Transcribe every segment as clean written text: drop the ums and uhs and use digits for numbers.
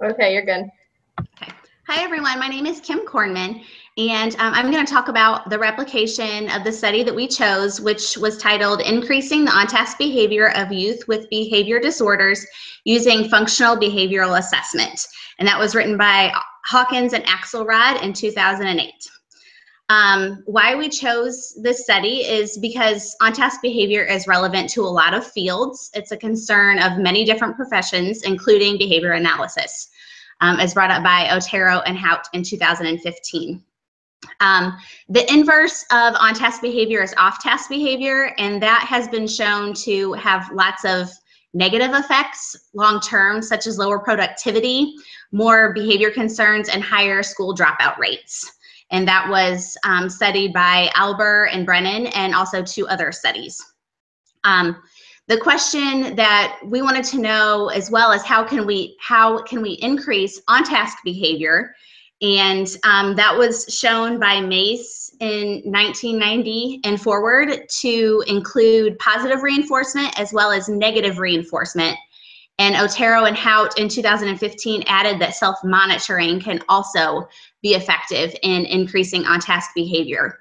Okay, you're good. Okay. Hi, everyone. My name is Kim Kornman, and I'm going to talk about the replication of the study that we chose, which was titled Increasing the On-Task Behavior of Youth with Behavior Disorders Using Functional Behavioral Assessment. And that was written by Hawkins and Axelrod in 2008. Why we chose this study is because on-task behavior is relevant to a lot of fields. It's a concern of many different professions, including behavior analysis, as brought up by Otero and Hout in 2015. The inverse of on-task behavior is off-task behavior, and that has been shown to have lots of negative effects long-term, such as lower productivity, more behavior concerns, and higher school dropout rates. And that was studied by Alber and Brennan, and also 2 other studies. The question that we wanted to know as well is how can we increase on-task behavior? And that was shown by Mace in 1990 and forward to include positive reinforcement as well as negative reinforcement. And Otero and Hout in 2015 added that self-monitoring can also be effective in increasing on-task behavior.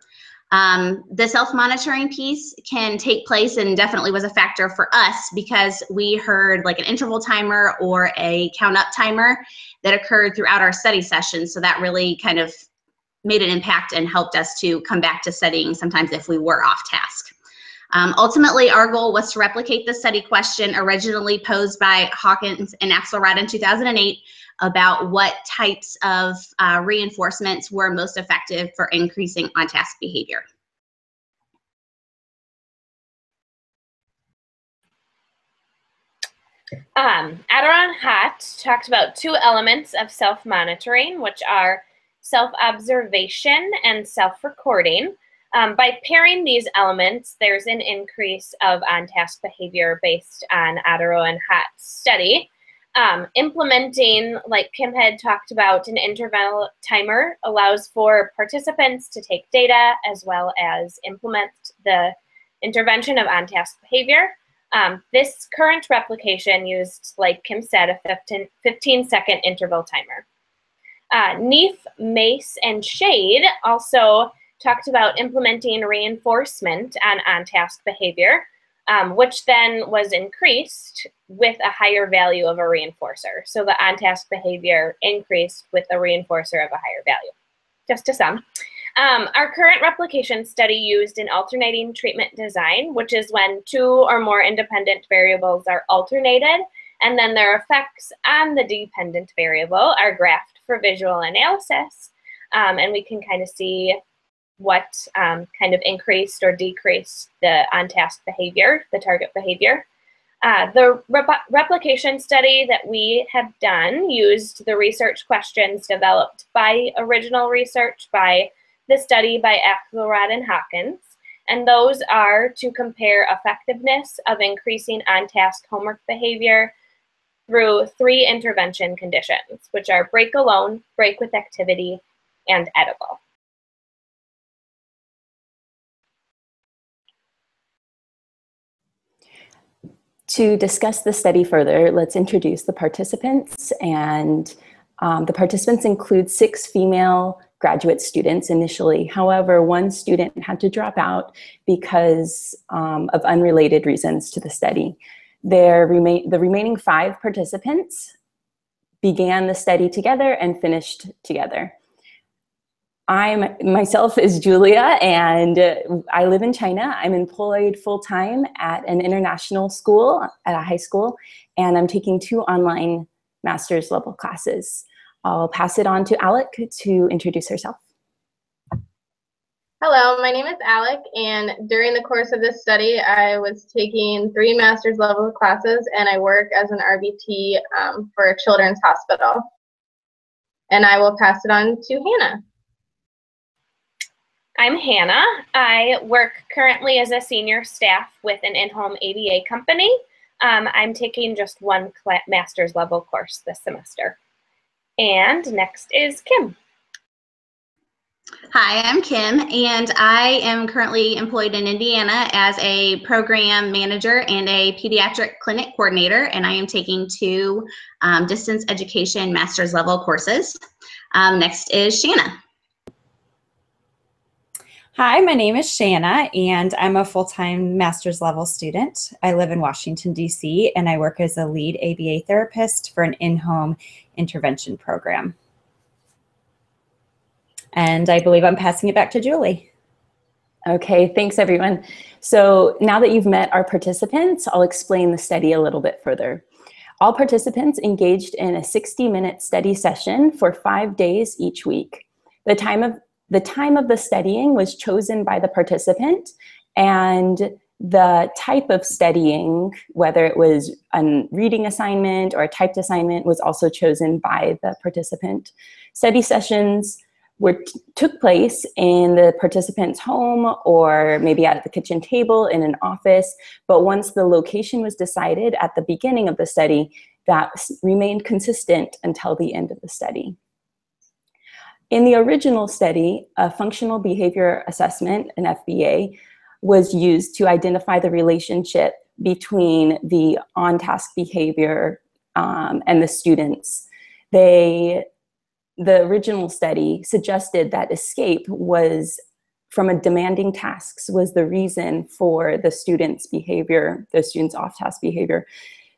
The self-monitoring piece can take place and definitely was a factor for us because we heard like an interval timer or a count up timer that occurred throughout our study sessions. So that really kind of made an impact and helped us to come back to studying sometimes if we were off task. Ultimately, our goal was to replicate the study question originally posed by Hawkins and Axelrod in 2008 about what types of reinforcements were most effective for increasing on-task behavior. Adero and Hout talked about 2 elements of self-monitoring, which are self-observation and self-recording. By pairing these elements, there's an increase of on-task behavior based on Adero and Hout's study. Implementing, like Kim had talked about, an interval timer allows for participants to take data as well as implement the intervention of on-task behavior. This current replication used, like Kim said, a 15-second interval timer. Neef, Mace, and Shade also talked about implementing reinforcement on-task behavior, which then was increased with a higher value of a reinforcer. So the on-task behavior increased with a reinforcer of a higher value, just to sum. Our current replication study used an alternating treatment design, which is when 2 or more independent variables are alternated, and then their effects on the dependent variable are graphed for visual analysis, and we can kind of see what kind of increased or decreased the on-task behavior, the target behavior. The replication study that we have done used the research questions developed by original research by the study by Axelrod and Hawkins, and those are to compare effectiveness of increasing on-task homework behavior through 3 intervention conditions, which are break alone, break with activity, and edible. To discuss the study further, let's introduce the participants. And the participants include 6 female graduate students initially. However, 1 student had to drop out because of unrelated reasons to the study. The remaining 5 participants began the study together and finished together. I myself is Julia, and I live in China. I'm employed full-time at an international school, at a high school, and I'm taking 2 online master's level classes. I'll pass it on to Alec to introduce herself. Hello, my name is Alec, and during the course of this study, I was taking 3 master's level classes, and I work as an RBT for a children's hospital. And I will pass it on to Hannah. I'm Hannah. I work currently as a senior staff with an in-home ABA company. I'm taking just 1 master's level course this semester. And next is Kim. Hi, I'm Kim, and I am currently employed in Indiana as a program manager and a pediatric clinic coordinator, and I am taking two distance education master's level courses. Next is Shanna. Hi, my name is Shanna, and I'm a full-time master's level student. I live in Washington, D.C., and I work as a lead ABA therapist for an in-home intervention program. And I believe I'm passing it back to Julie. Okay, thanks everyone. So now that you've met our participants, I'll explain the study a little bit further. All participants engaged in a 60-minute study session for 5 days each week. The time of the studying was chosen by the participant, and the type of studying, whether it was a reading assignment or a typed assignment, was also chosen by the participant. Study sessions took place in the participant's home or maybe at the kitchen table in an office, but once the location was decided at the beginning of the study, that remained consistent until the end of the study. In the original study, a functional behavior assessment, an FBA, was used to identify the relationship between the on-task behavior and the students. The original study suggested that escape was from a demanding tasks was the reason for the students' behavior, the students' off-task behavior.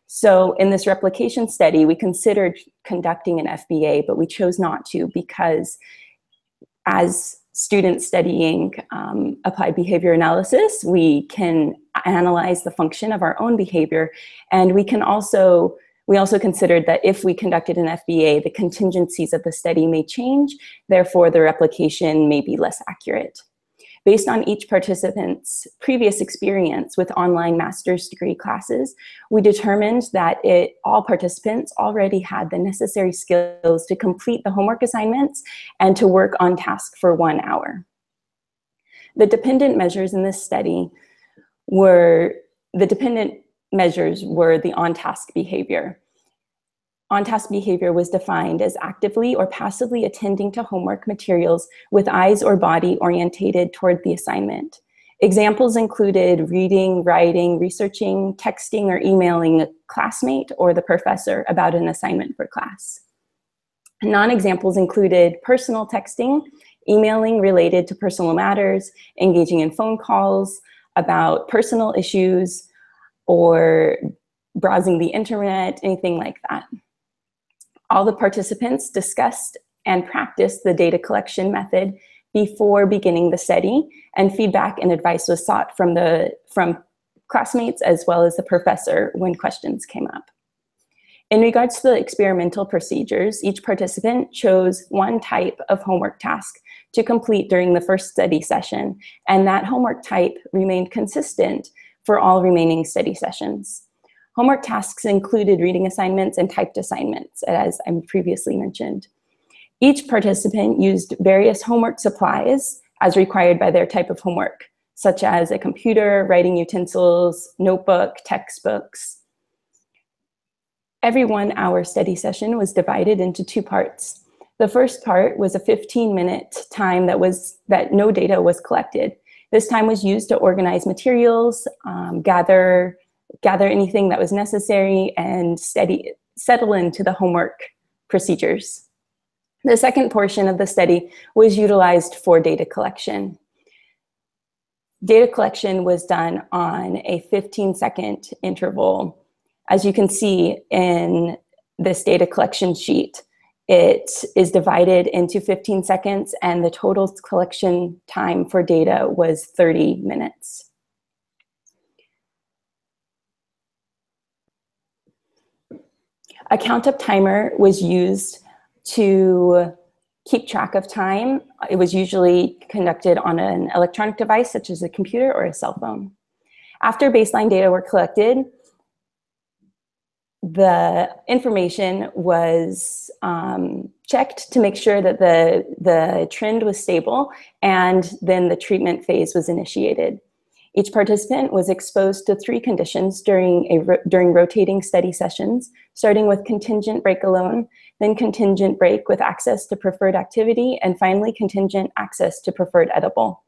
So in this replication study, we considered conducting an FBA, but we chose not to because as students studying applied behavior analysis, we can analyze the function of our own behavior, and we also considered that if we conducted an FBA, the contingencies of the study may change, therefore the replication may be less accurate. Based on each participant's previous experience with online master's degree classes, we determined that all participants already had the necessary skills to complete the homework assignments and to work on task for 1 hour. The dependent measures in this study were the on-task behavior. On-task behavior was defined as actively or passively attending to homework materials with eyes or body orientated toward the assignment. Examples included reading, writing, researching, texting, or emailing a classmate or the professor about an assignment for class. Non-examples included personal texting, emailing related to personal matters, engaging in phone calls about personal issues, or browsing the internet, anything like that. All the participants discussed and practiced the data collection method before beginning the study, and feedback and advice was sought from classmates as well as the professor when questions came up. In regards to the experimental procedures, each participant chose one type of homework task to complete during the first study session, and that homework type remained consistent for all remaining study sessions. Homework tasks included reading assignments and typed assignments, as I previously mentioned. Each participant used various homework supplies as required by their type of homework, such as a computer, writing utensils, notebook, textbooks. Every 1 hour study session was divided into 2 parts. The first part was a 15-minute time that no data was collected. This time was used to organize materials, gather anything that was necessary, and settle into the homework procedures. The second portion of the study was utilized for data collection. Data collection was done on a 15-second interval. As you can see in this data collection sheet, it is divided into 15 seconds, and the total collection time for data was 30 minutes. A count-up timer was used to keep track of time. It was usually conducted on an electronic device such as a computer or a cell phone. After baseline data were collected, the information was checked to make sure that the trend was stable, and then the treatment phase was initiated. Each participant was exposed to 3 conditions during rotating study sessions, starting with contingent break alone, then contingent break with access to preferred activity, and finally contingent access to preferred edible.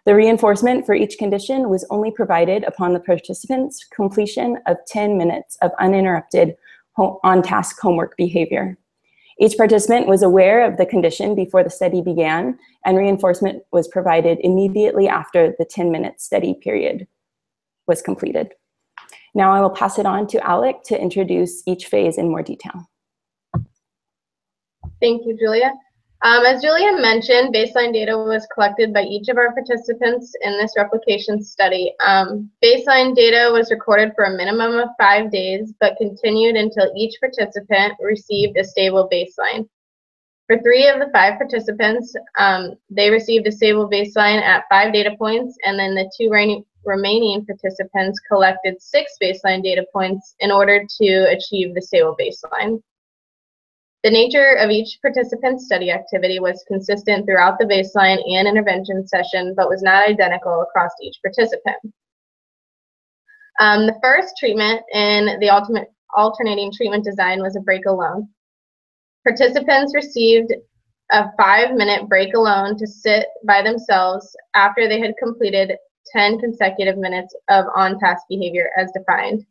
The reinforcement for each condition was only provided upon the participants' completion of 10 minutes of uninterrupted on-task homework behavior. Each participant was aware of the condition before the study began, and reinforcement was provided immediately after the 10-minute study period was completed. Now I will pass it on to Alec to introduce each phase in more detail. Thank you, Julia. As Julia mentioned, baseline data was collected by each of our participants in this replication study. Baseline data was recorded for a minimum of 5 days, but continued until each participant received a stable baseline. For 3 of the 5 participants, they received a stable baseline at 5 data points, and then the 2 remaining participants collected 6 baseline data points in order to achieve the stable baseline. The nature of each participant's study activity was consistent throughout the baseline and intervention session, but was not identical across each participant. The first treatment in the alternating treatment design was a break alone. Participants received a 5-minute break alone to sit by themselves after they had completed 10 consecutive minutes of on-task behavior as defined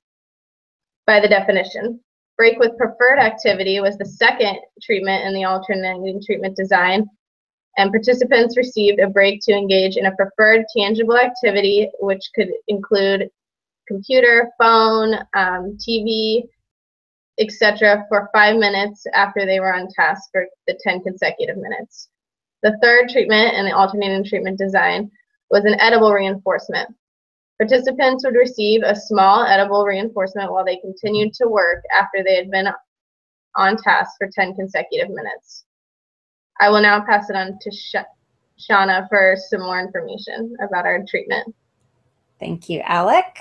by the definition. Break with preferred activity was the second treatment in the alternating treatment design, and participants received a break to engage in a preferred tangible activity, which could include computer, phone, TV, etc., for 5 minutes after they were on task for the 10 consecutive minutes. The third treatment in the alternating treatment design was an edible reinforcement. Participants would receive a small edible reinforcement while they continued to work after they had been on task for 10 consecutive minutes. I will now pass it on to Shauna for some more information about our treatment. Thank you, Alec.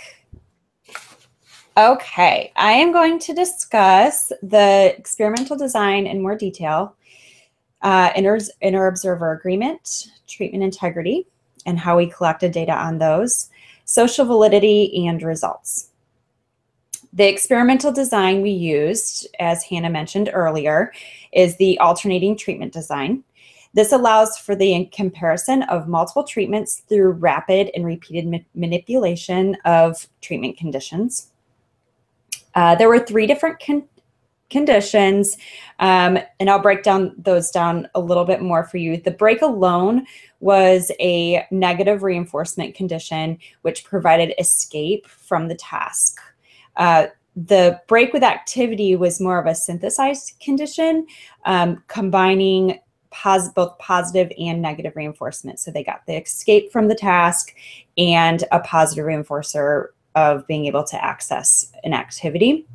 Okay, I am going to discuss the experimental design in more detail, inter-observer agreement, treatment integrity, and how we collected data on those, social validity, and results. The experimental design we used, as Hannah mentioned earlier, is the alternating treatment design. This allows for the comparison of multiple treatments through rapid and repeated manipulation of treatment conditions. There were 3 different conditions, and I'll break those down a little bit more for you. The break alone was a negative reinforcement condition, which provided escape from the task. The break with activity was more of a synthesized condition, combining both positive and negative reinforcement. So they got the escape from the task and a positive reinforcer of being able to access an activity.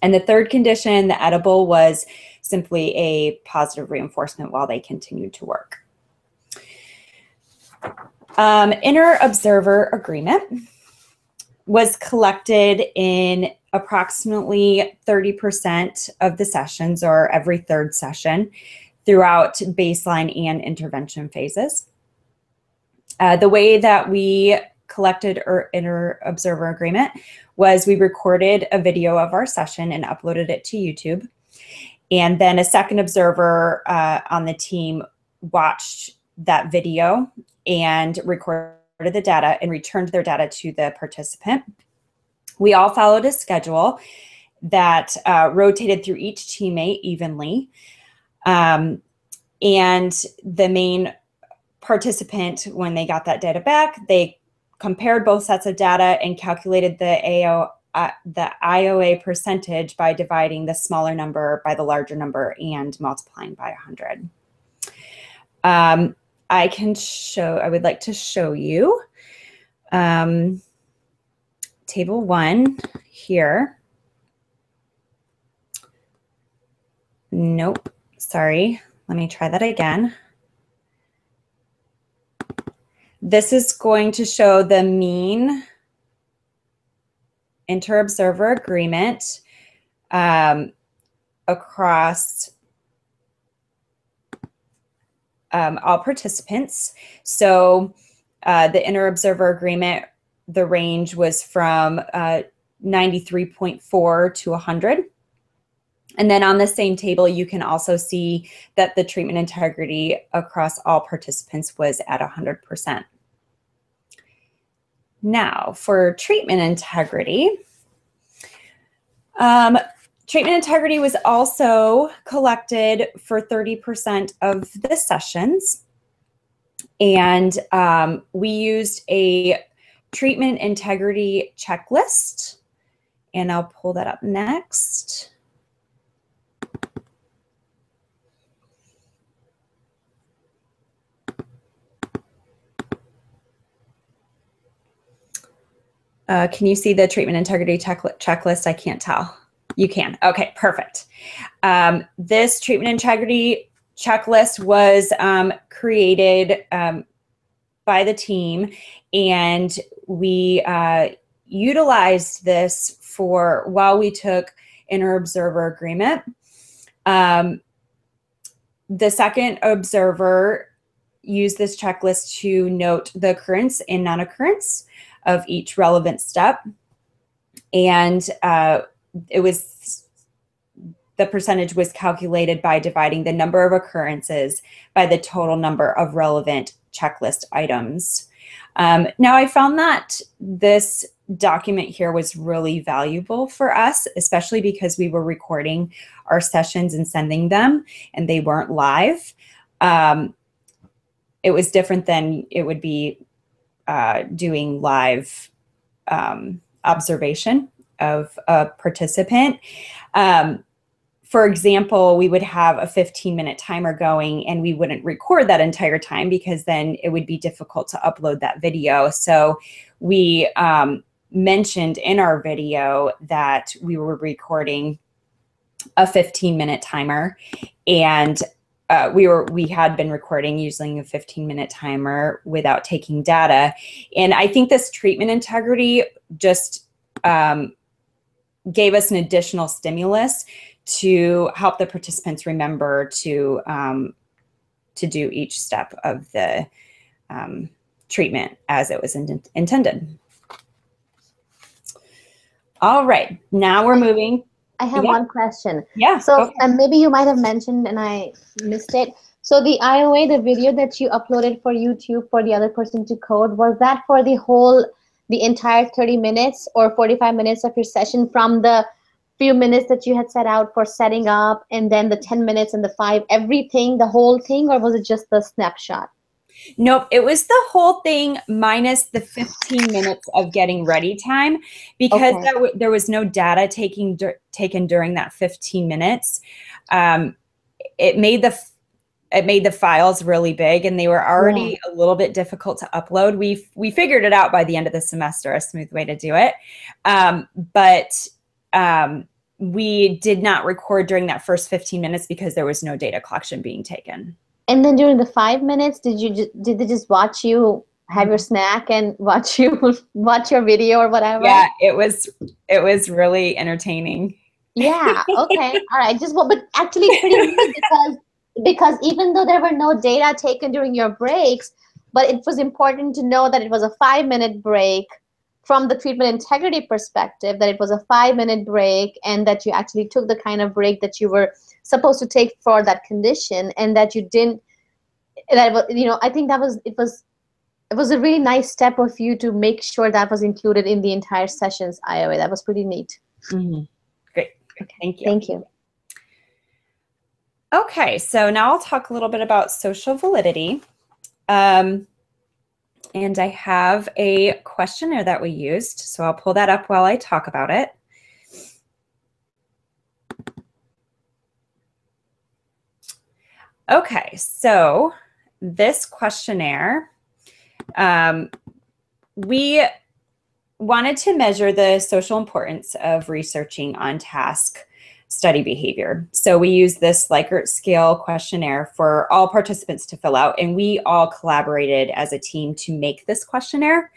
And the third condition, the edible, was simply a positive reinforcement while they continued to work. Inter-observer agreement was collected in approximately 30% of the sessions, or every 3rd session, throughout baseline and intervention phases. The way that we collected inter-observer agreement was we recorded a video of our session and uploaded it to YouTube. And then a second observer on the team watched that video and recorded the data and returned their data to the participant. We all followed a schedule that rotated through each teammate evenly. And the main participant, when they got that data back, they compared both sets of data and calculated the IOA percentage by dividing the smaller number by the larger number and multiplying by 100. I would like to show you table 1 here. Nope, sorry. Let me try that again. This is going to show the mean inter-observer agreement across all participants. So The inter-observer agreement, the range was from 93.4 to 100. And then on the same table, you can also see that the treatment integrity across all participants was at 100%. Now, for treatment integrity, treatment integrity was also collected for 30% of the sessions. And we used a treatment integrity checklist. And I'll pull that up next. Can you see the treatment integrity checklist? I can't tell. You can. Okay, perfect. This treatment integrity checklist was created by the team, and we utilized this for while we took inter-observer agreement. The second observer used this checklist to note the occurrence and non-occurrence of each relevant step. And it was, the percentage was calculated by dividing the number of occurrences by the total number of relevant checklist items. Now, I found that this document here was really valuable for us, especially because we were recording our sessions and sending them, and they weren't live. It was different than it would be doing live observation of a participant. For example, we would have a 15-minute timer going, and we wouldn't record that entire time because then it would be difficult to upload that video. So we mentioned in our video that we were recording a 15-minute timer, and we had been recording using a 15-minute timer without taking data. And I think this treatment integrity just gave us an additional stimulus to help the participants remember to do each step of the treatment as it was intended. All right, now we're moving. I have one question. Yeah. So maybe you might have mentioned and I missed it. So the IOA, the video that you uploaded for YouTube for the other person to code, was that for the entire 30 minutes or 45 minutes of your session, from the few minutes that you had set out for setting up and then the 10 minutes and the 5, everything, the whole thing, or was it just the snapshot? Nope, it was the whole thing minus the 15 minutes of getting ready time, because there was no data taken during that 15 minutes. It made the files really big, and they were already a little bit difficult to upload. We figured it out by the end of the semester, a smooth way to do it. But we did not record during that first 15 minutes because there was no data collection being taken. And then during the 5 minutes, did they just watch you have your snack and watch your video or whatever? Yeah, it was really entertaining. Yeah. Okay. All right. But actually pretty good because even though there were no data taken during your breaks, but it was important to know that it was a 5-minute break from the treatment integrity perspective, that it was a 5-minute break, and that you actually took the kind of break that you were supposed to take for that condition, and that you didn't. I think it was a really nice step of you to make sure that was included in the entire session's IOA. That was pretty neat. Mm-hmm. Great. Okay. Thank you. Thank you. Okay, so now I'll talk a little bit about social validity. And I have a questionnaire that we used, so I'll pull that up while I talk about it. Okay, so this questionnaire, we wanted to measure the social importance of researching on-task study behavior. So we used this Likert scale questionnaire for all participants to fill out, and we all collaborated as a team to make this questionnaire.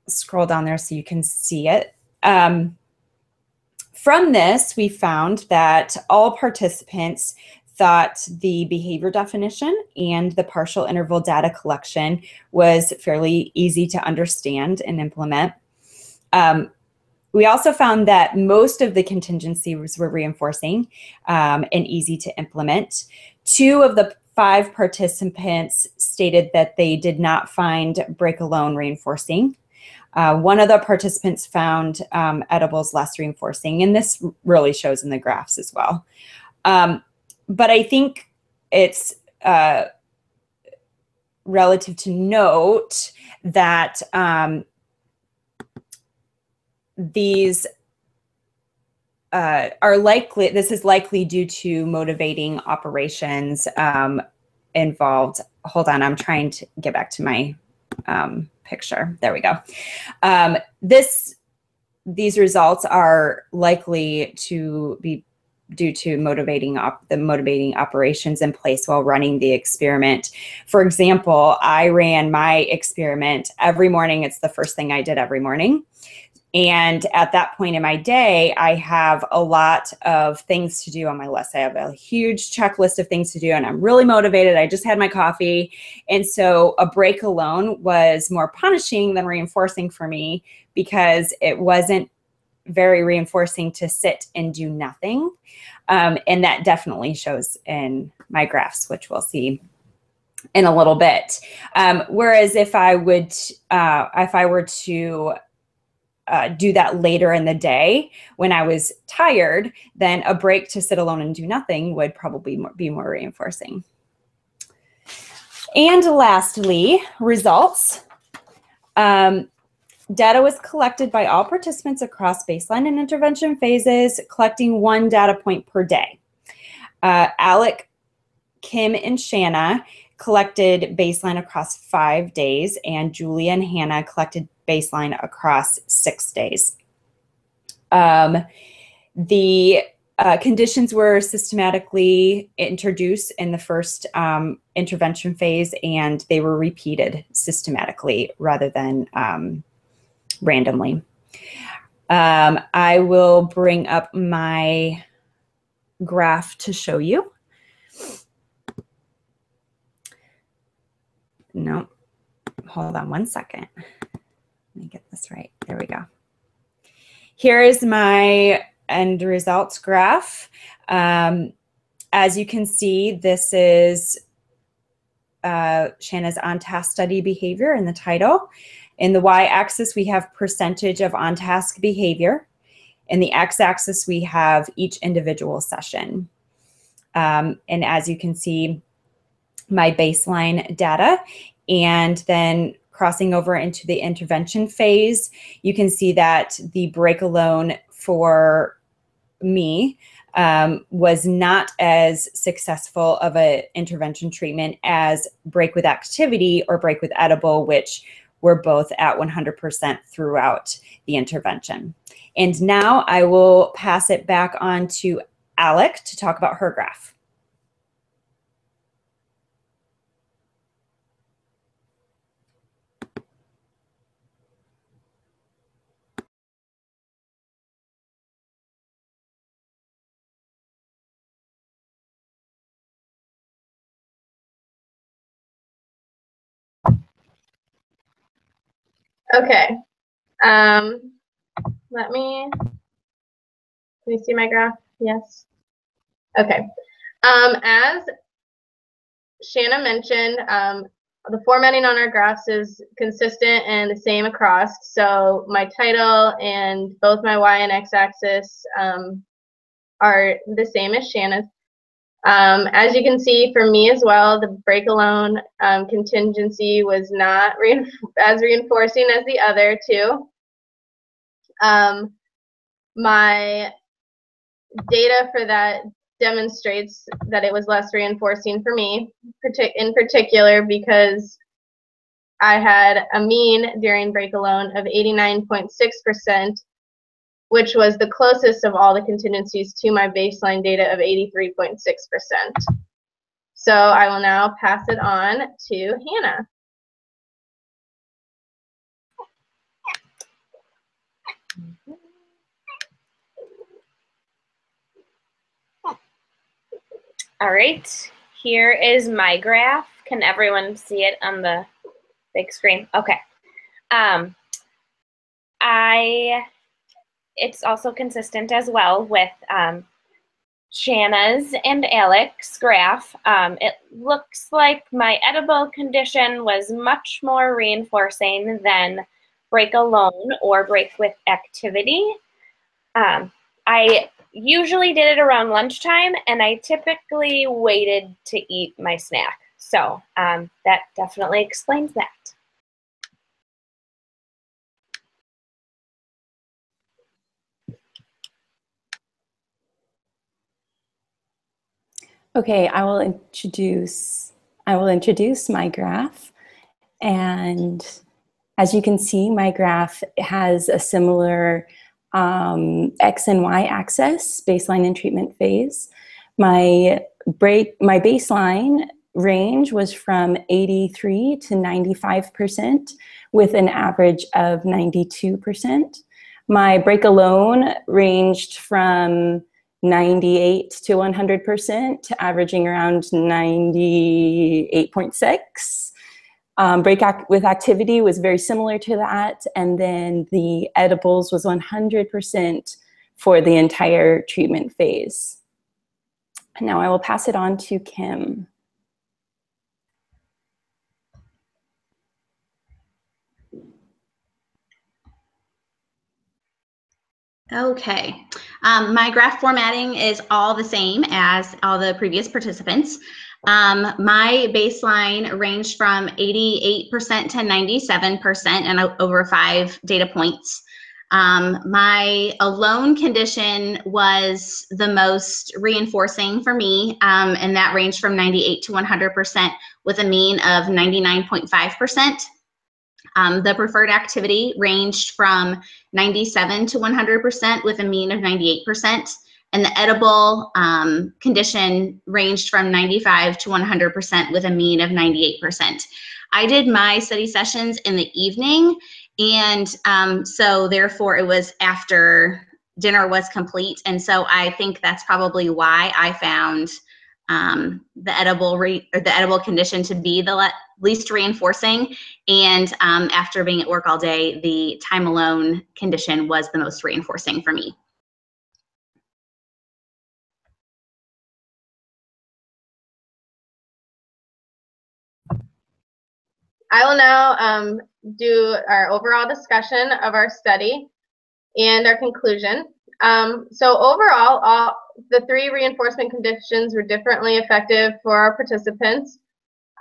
Scroll down there so you can see it. From this, we found that all participants thought the behavior definition and the partial interval data collection was fairly easy to understand and implement. We also found that most of the contingencies were reinforcing and easy to implement. 2 of the 5 participants stated that they did not find break alone reinforcing. 1 of the participants found edibles less reinforcing, and this really shows in the graphs as well. But I think it's relative to note that these are likely, this is likely due to motivating operations involved. Hold on, I'm trying to get back to my picture. There we go. These results are likely to be due to the motivating operations in place while running the experiment. For example, I ran my experiment every morning. It's the first thing I did every morning. And at that point in my day, I have a lot of things to do on my list. I have a huge checklist of things to do, and I'm really motivated. I just had my coffee. And so a break alone was more punishing than reinforcing for me, because it wasn't very reinforcing to sit and do nothing. And that definitely shows in my graphs, which we'll see in a little bit. Whereas if I were to do that later in the day when I was tired, then a break to sit alone and do nothing would probably be more reinforcing. And lastly, results. Data was collected by all participants across baseline and intervention phases, collecting 1 data point per day. Alec, Kim, and Shanna collected baseline across 5 days, and Julia and Hannah collected baseline across 6 days. The conditions were systematically introduced in the first intervention phase, and they were repeated systematically rather than randomly. I will bring up my graph to show you. No, hold on one second. Let me get this right. There we go. Here is my end results graph. As you can see, this is Shanna's on-task study behavior in the title. In the y-axis, we have percentage of on-task behavior. In the x-axis, we have each individual session. And as you can see, my baseline data, and then crossing over into the intervention phase, you can see that the break alone for me was not as successful of an intervention treatment as break with activity or break with edible, which were both at 100% throughout the intervention. And now I will pass it back on to Alec to talk about her graph. Okay. Can you see my graph? Yes. Okay. As Shanna mentioned, the formatting on our graphs is consistent and the same across. So my title and both my Y and X axis are the same as Shanna's. As you can see, for me as well, the break alone contingency was not as reinforcing as the other two. My data for that demonstrates that it was less reinforcing for me, in particular because I had a mean during break alone of 89.6%, which was the closest of all the contingencies to my baseline data of 83.6%. So I will now pass it on to Hannah. All right, here is my graph. Can everyone see it on the big screen? Okay. It's also consistent as well with Shanna's and Alec's graph. It looks like my edible condition was much more reinforcing than break alone or break with activity. I usually did it around lunchtime, and I typically waited to eat my snack. So that definitely explains that. Okay, I will introduce my graph. And as you can see, my graph has a similar X and Y axis, baseline and treatment phase. My baseline range was from 83 to 95% with an average of 92%. My break alone ranged from 98 to 100%, averaging around 98.6. Break with activity was very similar to that, and then the edibles was 100% for the entire treatment phase. Now I will pass it on to Kim. Okay, my graph formatting is all the same as all the previous participants. My baseline ranged from 88% to 97% and over 5 data points. My alone condition was the most reinforcing for me, and that ranged from 98 to 100% with a mean of 99.5%. The preferred activity ranged from 97 to 100% with a mean of 98%. And the edible condition ranged from 95 to 100% with a mean of 98%. I did my study sessions in the evening, and so therefore it was after dinner was complete. And so I think that's probably why I found the edible condition to be the least reinforcing. And after being at work all day, the time alone condition was the most reinforcing for me. I will now do our overall discussion of our study and our conclusion. So overall, all the 3 reinforcement conditions were differently effective for our participants.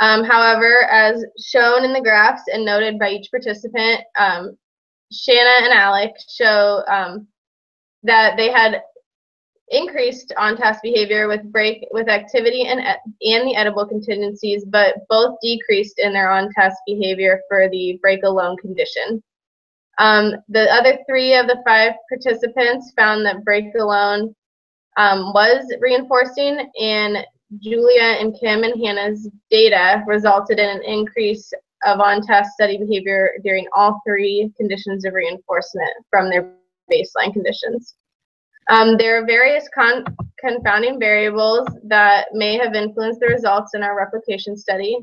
However, as shown in the graphs and noted by each participant, Shanna and Alec show that they had increased on-task behavior with break with activity and the edible contingencies, but both decreased in their on-task behavior for the break alone condition. The other 3 of the 5 participants found that break alone was reinforcing, and Julia and Kim and Hannah's data resulted in an increase of on-task study behavior during all 3 conditions of reinforcement from their baseline conditions. There are various confounding variables that may have influenced the results in our replication study.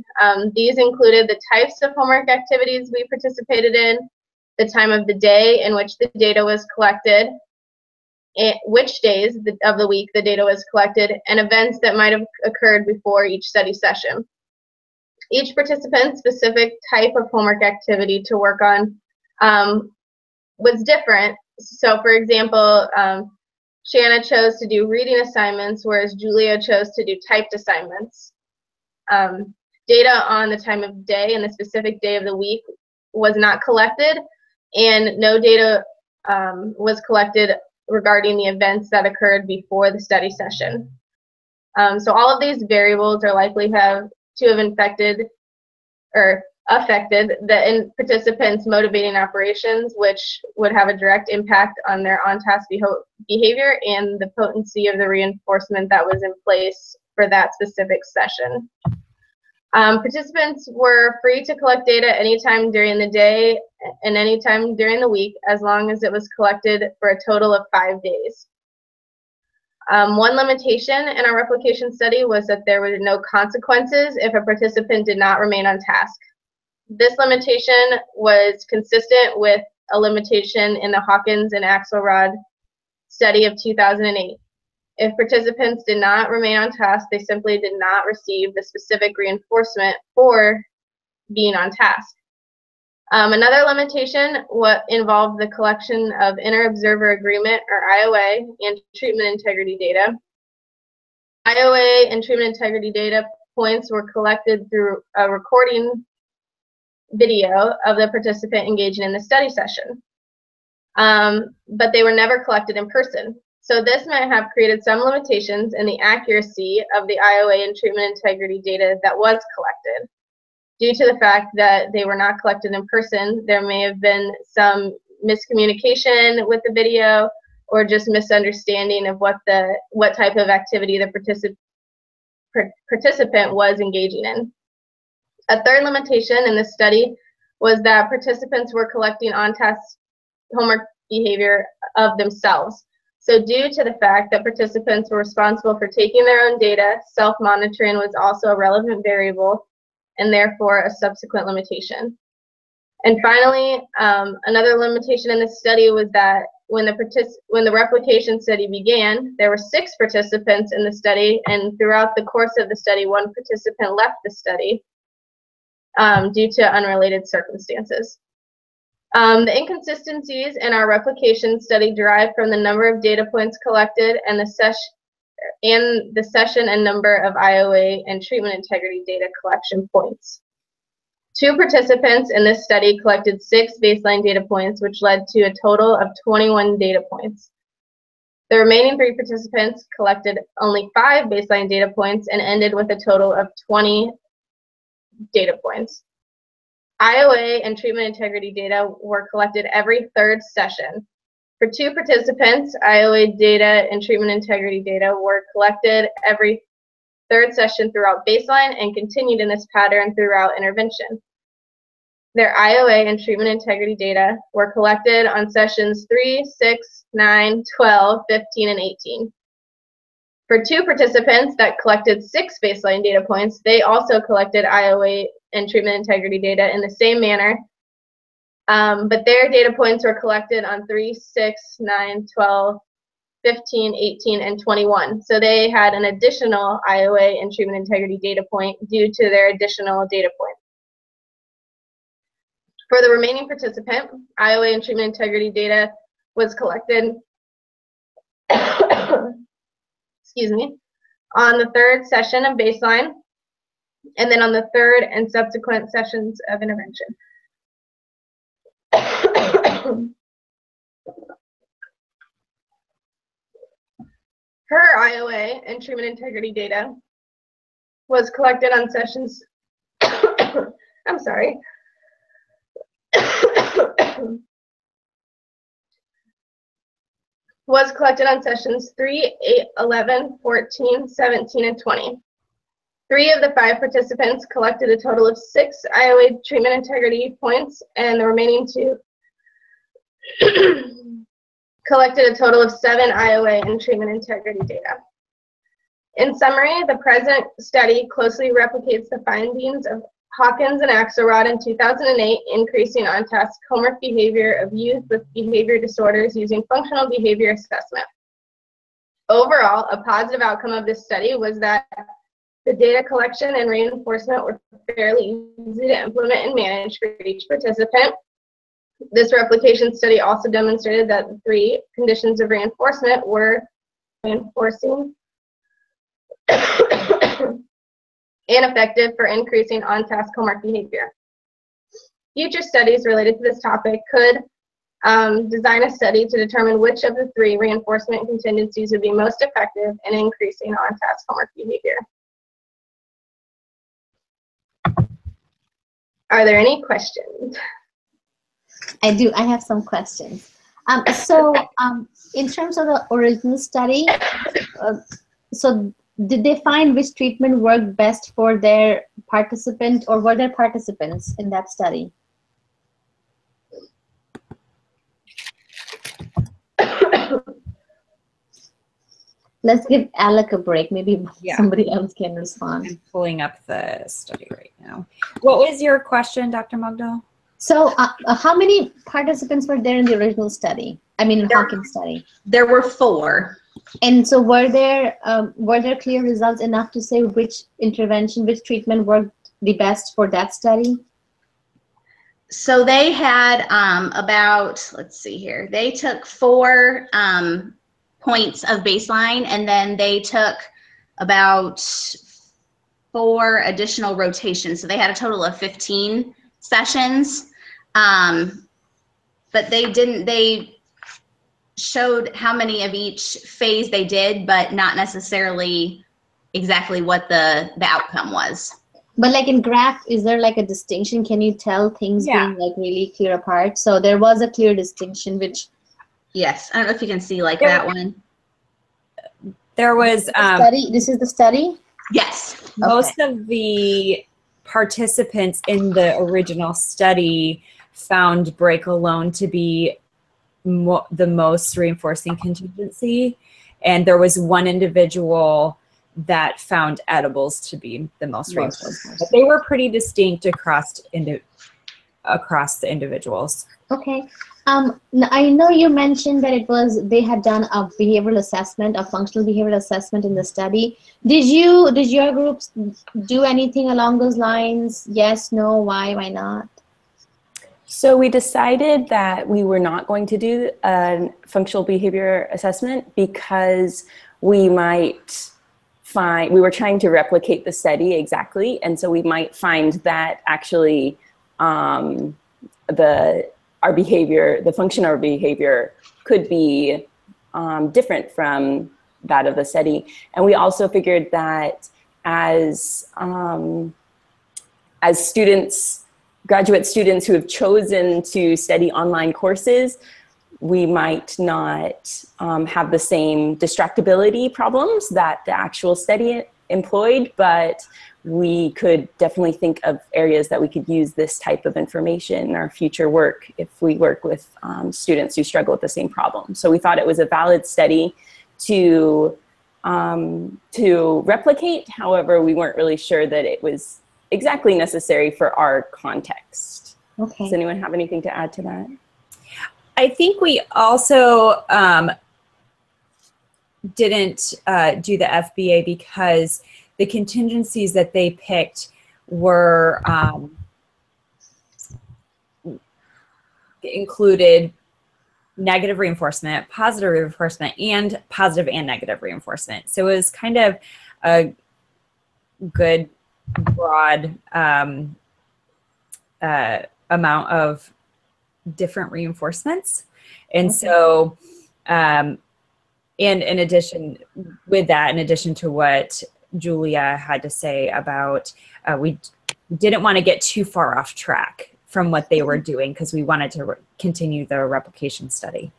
These included the types of homework activities we participated in, the time of the day in which the data was collected, which days of the week the data was collected, and events that might have occurred before each study session. Each participant's specific type of homework activity to work on was different. So for example, Shanna chose to do reading assignments, whereas Julia chose to do typed assignments. Data on the time of day and the specific day of the week was not collected, and no data was collected regarding the events that occurred before the study session. So all of these variables are likely to have affected the participants' motivating operations, which would have a direct impact on their on-task behavior and the potency of the reinforcement that was in place for that specific session. Participants were free to collect data anytime during the day and anytime during the week, as long as it was collected for a total of 5 days. One limitation in our replication study was that there were no consequences if a participant did not remain on task. This limitation was consistent with a limitation in the Hawkins and Axelrod study of 2008. If participants did not remain on task, they simply did not receive the specific reinforcement for being on task. Another limitation involved the collection of Inter-Observer Agreement, or IOA, and treatment integrity data. IOA and treatment integrity data points were collected through a recording video of the participant engaging in the study session, but they were never collected in person. So this might have created some limitations in the accuracy of the IOA and treatment integrity data that was collected. Due to the fact that they were not collected in person, there may have been some miscommunication with the video or just misunderstanding of what type of activity the participant was engaging in. A third limitation in this study was that participants were collecting on-task homework behavior of themselves. So due to the fact that participants were responsible for taking their own data, self-monitoring was also a relevant variable and therefore a subsequent limitation. And finally, another limitation in this study was that when the replication study began, there were 6 participants in the study, and throughout the course of the study, 1 participant left the study due to unrelated circumstances. The inconsistencies in our replication study derived from the number of data points collected and the session and number of IOA and treatment integrity data collection points. 2 participants in this study collected 6 baseline data points, which led to a total of 21 data points. The remaining 3 participants collected only 5 baseline data points and ended with a total of 20 data points. IOA and treatment integrity data were collected every 3rd session. For 2 participants, IOA data and treatment integrity data were collected every 3rd session throughout baseline and continued in this pattern throughout intervention. Their IOA and treatment integrity data were collected on sessions 3, 6, 9, 12, 15, and 18. For 2 participants that collected 6 baseline data points, they also collected IOA and treatment integrity data in the same manner, but their data points were collected on 3, 6, 9, 12, 15, 18, and 21. So they had an additional IOA and treatment integrity data point due to their additional data point. For the remaining participant, IOA and treatment integrity data was collected excuse me, on the 3rd session of baseline, and then on the 3rd and subsequent sessions of intervention. Her IOA and treatment integrity data was collected on sessions, I'm sorry, was collected on sessions 3, 8, 11, 14, 17, and 20. 3 of the 5 participants collected a total of 6 IOA treatment integrity points, and the remaining 2 collected a total of 7 IOA and treatment integrity data. In summary, the present study closely replicates the findings of Hawkins and Axelrod in 2008, increasing on-task homework behavior of youth with behavior disorders using functional behavior assessment. Overall, a positive outcome of this study was that the data collection and reinforcement were fairly easy to implement and manage for each participant. This replication study also demonstrated that the 3 conditions of reinforcement were reinforcing and effective for increasing on-task homework behavior. Future studies related to this topic could design a study to determine which of the 3 reinforcement contingencies would be most effective in increasing on-task homework behavior. Are there any questions? I do. I have some questions. In terms of the original study, so did they find which treatment worked best for their participant, or were there participants in that study? Let's give Alec a break. Maybe Yeah. somebody else can respond. I'm pulling up the study right now. What was your question, Dr. Mugdal? So how many participants were there in the original study? I mean, Hawkins study. There were 4. And so were there clear results enough to say which intervention, which treatment worked the best for that study? So they had about, let's see here, they took 4 points of baseline, and then they took about 4 additional rotations. So they had a total of 15 sessions. But they showed how many of each phase they did, but not necessarily exactly what the outcome was. But like in graph, is there like a distinction? Can you tell things being like really clear apart? So there was a clear distinction, which. Yes, I don't know if you can see like that one. There was study. This is the study? Yes. Most of the participants in the original study found break alone to be the most reinforcing contingency, and there was one individual that found edibles to be the most reinforcing. But they were pretty distinct across the individuals. Okay. I know you mentioned that they had done a behavioral assessment, a functional behavioral assessment in the study. Did your groups do anything along those lines? Yes, no, why not? So we decided that we were not going to do a functional behavior assessment because we were trying to replicate the study exactly, and so we might find that actually the function of our behavior could be different from that of the study. And we also figured that as students, graduate students who have chosen to study online courses, we might not have the same distractibility problems that the actual study employed, but we could definitely think of areas that we could use this type of information in our future work if we work with students who struggle with the same problem. So we thought it was a valid study to replicate. However, we weren't really sure that it was exactly necessary for our context. Okay. Does anyone have anything to add to that? I think we also didn't do the FBA because the contingencies that they picked were included negative reinforcement, positive reinforcement, and positive and negative reinforcement. So it was kind of a good broad amount of different reinforcements. And so and in addition to what Julia had to say about we didn't want to get too far off track from what they were doing because we wanted to continue the replication study.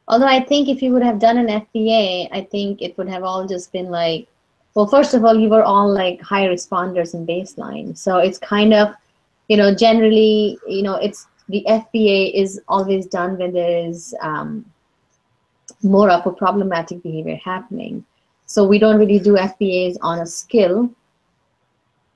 Although I think if you would have done an FBA, I think it would have all just been like, well, first of all, you were all like high responders in baseline. So it's kind of, generally, it's the FBA is always done when there is more of a problematic behavior happening. So we don't really do FBAs on a skill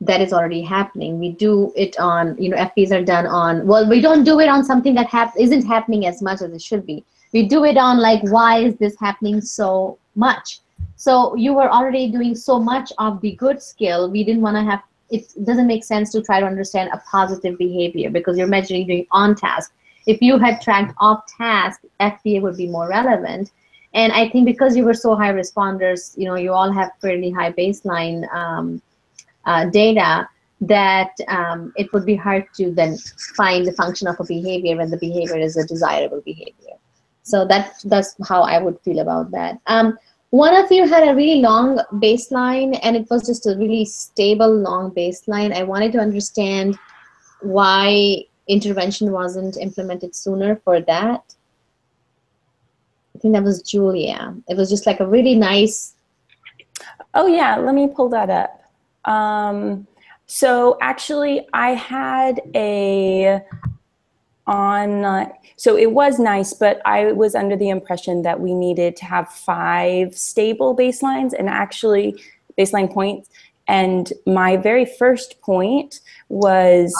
that is already happening. We do it on, FBAs are done on, well, we don't do it on something that isn't happening as much as it should be. We do it on like, why is this happening so much? So you were already doing so much of the good skill. We didn't want to have, it doesn't make sense to try to understand a positive behavior because you're measuring doing on task. If you had tracked off task, FBA would be more relevant. And I think because you were so high responders, you all have fairly high baseline data, that it would be hard to then find the function of a behavior when the behavior is a desirable behavior. So that's how I would feel about that. One of you had a really long baseline, and it was just a really stable, long baseline. I wanted to understand why intervention wasn't implemented sooner for that. I think that was Julia. It was just like a really nice. Oh yeah, let me pull that up. So actually I had a so it was nice, but I was under the impression that we needed to have 5 stable baselines and actually baseline points. And my very first point was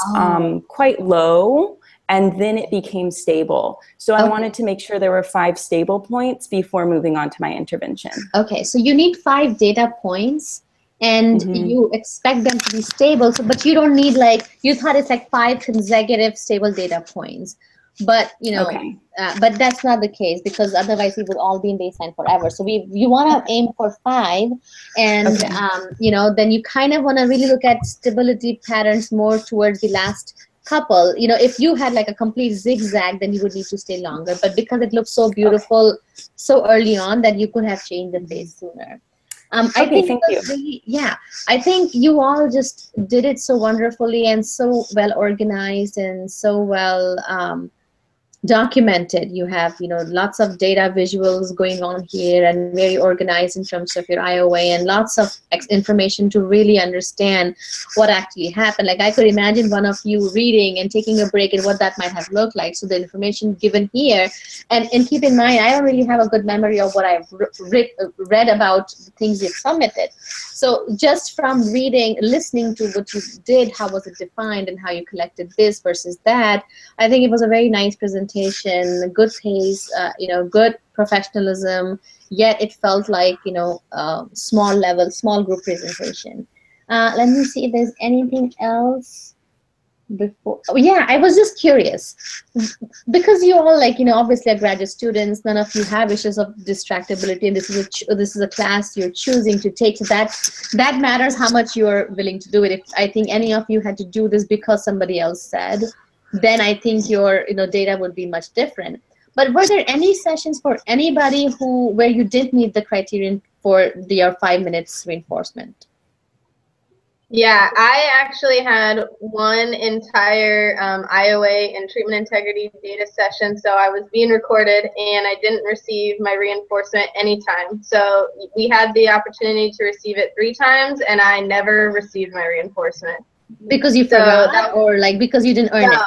quite low, and then it became stable. So I wanted to make sure there were 5 stable points before moving on to my intervention. Okay, so you need 5 data points, and you expect them to be stable. So, but you don't need, like, you thought it's like 5 consecutive stable data points. But, you know, but that's not the case, because otherwise we would all be in baseline forever. So you want to aim for 5, and you know, then you kind of want to really look at stability patterns more towards the last couple. You know, if you had like a complete zigzag, then you would need to stay longer. But because it looks so beautiful so early on, that you could have changed the phase sooner. I think thank you. Really, I think you all just did it so wonderfully and so well organized and so well documented. You have, you know, lots of data visuals going on here, and very organized in terms of your IOA, and lots of information to really understand what actually happened. Like, I could imagine one of you reading and taking a break and what that might have looked like. So the information given here, and keep in mind, I don't really have a good memory of what I've read about the things you've submitted. So just from reading, listening to what you did, how was it defined, and how you collected this versus that, I think it was a very nice presentation, good pace, you know, good professionalism, yet it felt like, you know, small level, small group presentation. Let me see if there's anything else before. Oh, yeah, I was just curious, because you all, like, you know, obviously are graduate students, none of you have issues of distractibility, and this is a class you're choosing to take, so that matters how much you're willing to do it. If I think any of you had to do this because somebody else said, then I think your, you know, data would be much different. But were there any sessions for anybody where you didn't meet the criterion for your 5 minutes reinforcement? Yeah, I actually had one entire IOA and treatment integrity data session. So I was being recorded and I didn't receive my reinforcement anytime. So we had the opportunity to receive it 3 times, and I never received my reinforcement. Because you forgot, or like because you didn't earn it?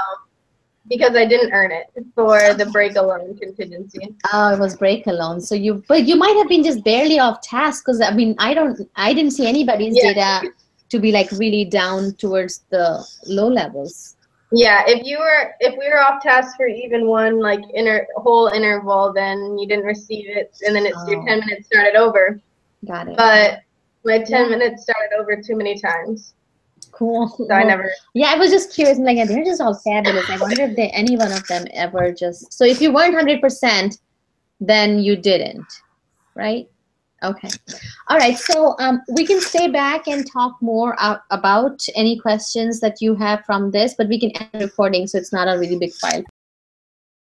Because I didn't earn it for the break alone contingency. Oh, it was break alone. So but you might have been just barely off task, because I mean, I didn't see anybody's data to be like really down towards the low levels. Yeah, if we were off task for even one like whole interval, then you didn't receive it, and then your 10 minutes started over. Got it. But my 10 minutes started over too many times. Cool. So I never. Yeah, I was just curious. I'm like, they're just all fabulous. I wonder if any one of them ever just. So if you weren't 100%, then you didn't, right? Okay. All right. So we can stay back and talk more about any questions that you have from this, but we can end the recording, so it's not a really big file.